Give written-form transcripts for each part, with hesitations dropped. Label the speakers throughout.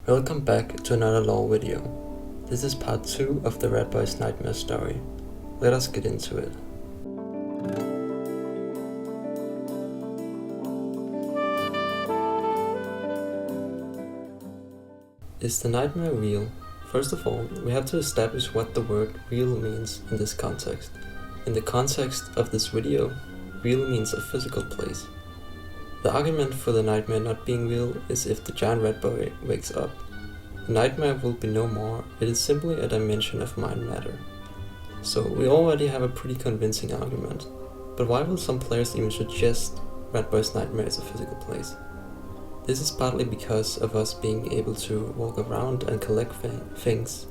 Speaker 1: Welcome back to another lore video. This is part 2 of the Ratboy's nightmare story. Let us get into it. Is the nightmare real? First of all, we have to establish what the word real means in this context. In the context of this video, real means a physical place. The argument for the nightmare not being real is if the giant Ratboy wakes up. The nightmare will be no more, it is simply a dimension of mind matter. So we already have a pretty convincing argument, but why will some players even suggest Ratboy's nightmare is a physical place? This is partly because of us being able to walk around and collect things,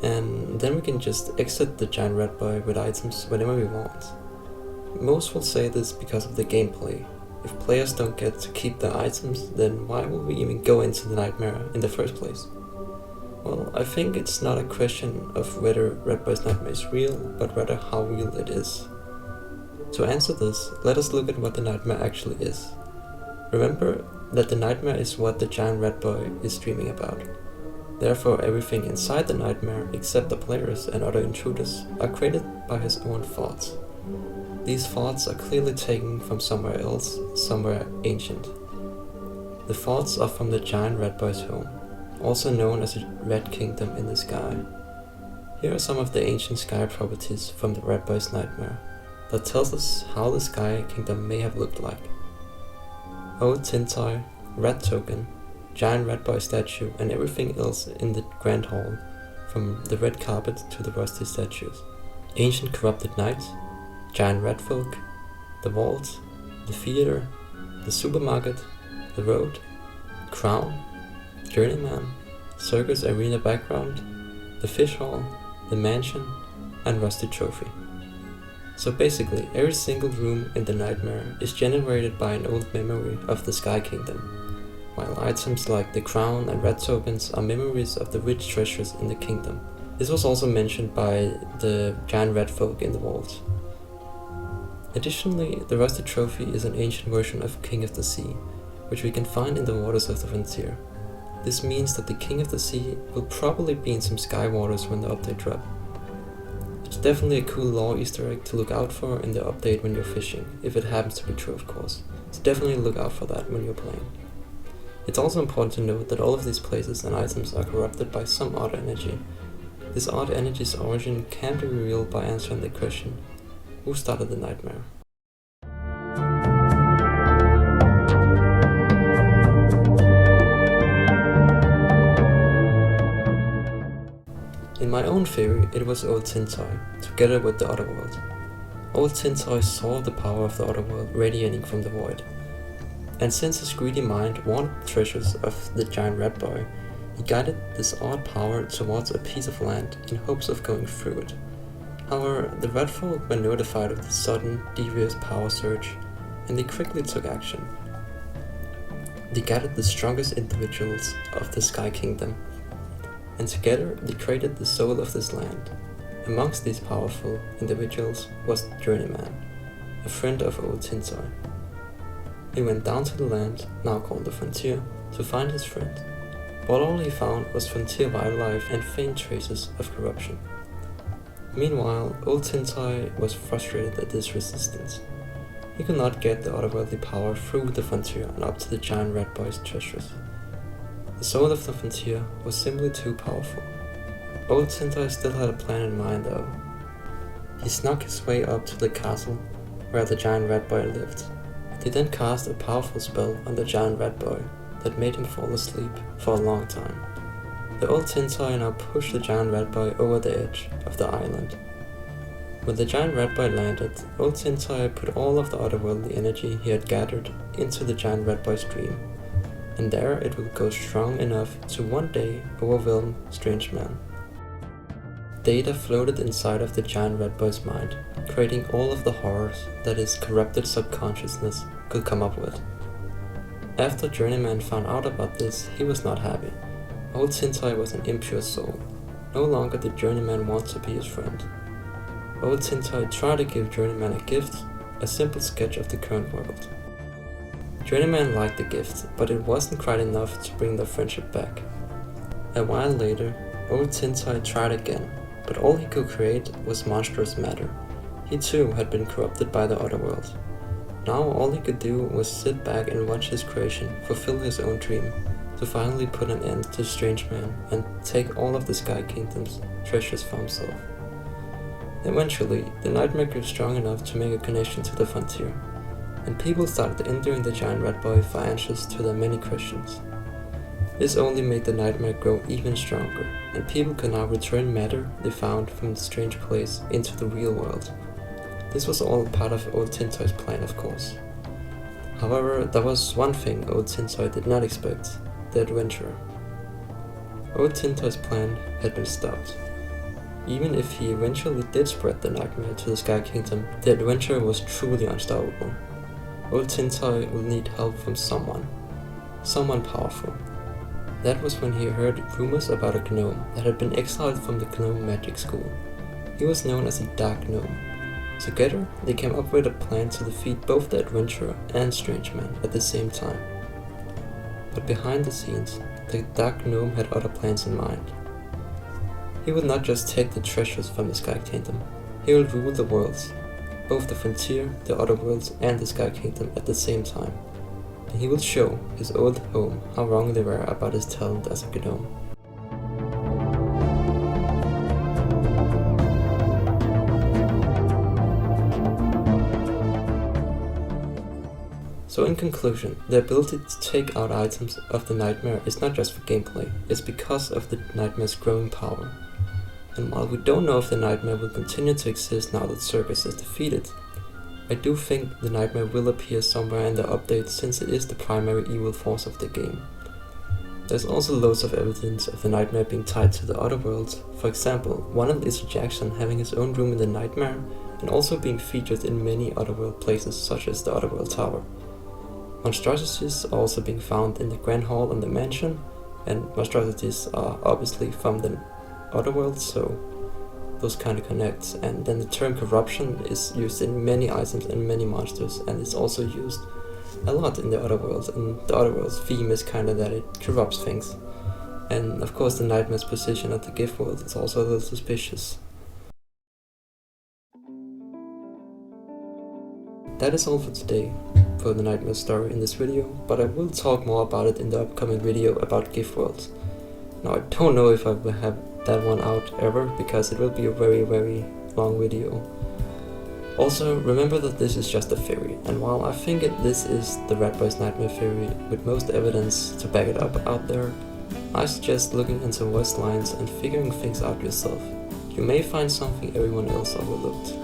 Speaker 1: and then we can just exit the giant Ratboy with items whenever we want. Most will say this because of the gameplay. If players don't get to keep their items, then why will we even go into the nightmare in the first place? Well, I think it's not a question of whether Ratboy's nightmare is real, but rather how real it is. To answer this, let us look at what the nightmare actually is. Remember that the nightmare is what the giant Ratboy is dreaming about. Therefore, everything inside the nightmare, except the players and other intruders, are created by his own thoughts. These thoughts are clearly taken from somewhere else, somewhere ancient. The thoughts are from the giant Ratboy's home, also known as a red kingdom in the sky. Here are some of the ancient sky properties from the Ratboy's nightmare that tells us how the sky kingdom may have looked like. Old tin toy, rat token, giant Ratboy statue, and everything else in the grand hall, from the red carpet to the rusty statues. Ancient corrupted knights, giant rat folk, the vault, the theater, the supermarket, the road, crown, journeyman, circus arena background, the fish hall, the mansion, and rusty trophy. So basically, every single room in the nightmare is generated by an old memory of the Sky Kingdom, while items like the crown and rat tokens are memories of the rich treasures in the kingdom. This was also mentioned by the giant rat folk in the vault. Additionally, the rusty trophy is an ancient version of King of the Sea, which we can find in the waters of the frontier. This means that the King of the Sea will probably be in some sky waters when the update drops. It's definitely a cool lore Easter egg to look out for in the update when you're fishing, if it happens to be true of course. So definitely look out for that when you're playing. It's also important to note that all of these places and items are corrupted by some odd energy. This odd energy's origin can be revealed by answering the question, who started the nightmare? In my own theory, it was Old Tin Toy, together with the Otherworld. Old Tin Toy saw the power of the Otherworld radiating from the void. And since his greedy mind wanted the treasures of the giant Ratboy, he guided this odd power towards a piece of land in hopes of going through it. However, the rat folk were notified of the sudden, devious power surge, and they quickly took action. They gathered the strongest individuals of the Sky Kingdom, and together they created the soul of this land. Amongst these powerful individuals was the Journeyman, a friend of Old Tin Toy. He went down to the land, now called the Frontier, to find his friend, but all he found was frontier wildlife and faint traces of corruption. Meanwhile, Old Tin Toy was frustrated at this resistance. He could not get the otherworldly power through the frontier and up to the giant Ratboy's treasures. The soul of the frontier was simply too powerful. Old Tin Toy still had a plan in mind though. He snuck his way up to the castle where the giant Ratboy lived. He then cast a powerful spell on the giant Ratboy that made him fall asleep for a long time. The Old Tin Toy now pushed the giant Ratboy over the edge of the island. When the giant Ratboy landed, Old Tin Toy put all of the otherworldly energy he had gathered into the giant Ratboy's dream, and there it will go strong enough to one day overwhelm Strange Man. Data floated inside of the giant Ratboy's mind, creating all of the horrors that his corrupted subconsciousness could come up with. After Journeyman found out about this, he was not happy. Old Tin Toy was an impure soul. No longer did Journeyman want to be his friend. Old Tin Toy tried to give Journeyman a gift, a simple sketch of the current world. Journeyman liked the gift, but it wasn't quite enough to bring their friendship back. A while later, old Tintoy tried again, but all he could create was monstrous matter. He too had been corrupted by the Otherworld. Now all he could do was sit back and watch his creation fulfill his own dream, to finally put an end to Strange Man and take all of the Sky Kingdom's treasures for himself. Eventually, the nightmare grew strong enough to make a connection to the frontier, and people started entering the giant Ratboy for answers to their many questions. This only made the nightmare grow even stronger, and people could now return matter they found from the strange place into the real world. This was all part of old Tintoy's plan, of course. However, there was one thing old Tintoy did not expect: the adventurer. Old Tintoy's plan had been stopped. Even if he eventually did spread the nightmare to the Sky Kingdom, the adventurer was truly unstoppable. Old Tintoy will need help from someone powerful. That was when he heard rumors about a gnome that had been exiled from the gnome magic school. He was known as a dark gnome. Together, they came up with a plan to defeat both the adventurer and Strange Man at the same time. But behind the scenes, the dark gnome had other plans in mind. He would not just take the treasures from the Sky Kingdom, he will rule the worlds, both the frontier, the Otherworlds, and the Sky Kingdom at the same time. And he will show his old home how wrong they were about his talent as a gnome. So in conclusion, the ability to take out items of the nightmare is not just for gameplay, it's because of the nightmare's growing power. And while we don't know if the nightmare will continue to exist now that Circus is defeated, I do think the nightmare will appear somewhere in the update since it is the primary evil force of the game. There's also loads of evidence of the nightmare being tied to the Otherworld. For example, one of Lizard Jackson having his own room in the nightmare and also being featured in many Otherworld places such as the Otherworld Tower. Monstrosities are also being found in the Grand Hall and the Mansion, and monstrosities are obviously from the Otherworld, so those kind of connect. And then the term corruption is used in many items and many monsters, and it's also used a lot in the Otherworld, and the Otherworld's theme is kind of that it corrupts things. And of course the nightmare's position at the gift world is also a little suspicious. That is all for today for the nightmare story in this video, but I will talk more about it in the upcoming video about gift worlds. Now I don't know if I will have that one out ever, because it will be a very long video. Also, remember that this is just a theory, and while I think this is the Ratboy's nightmare theory with most evidence to back it up out there, I suggest looking into West lines and figuring things out yourself. You may find something everyone else overlooked.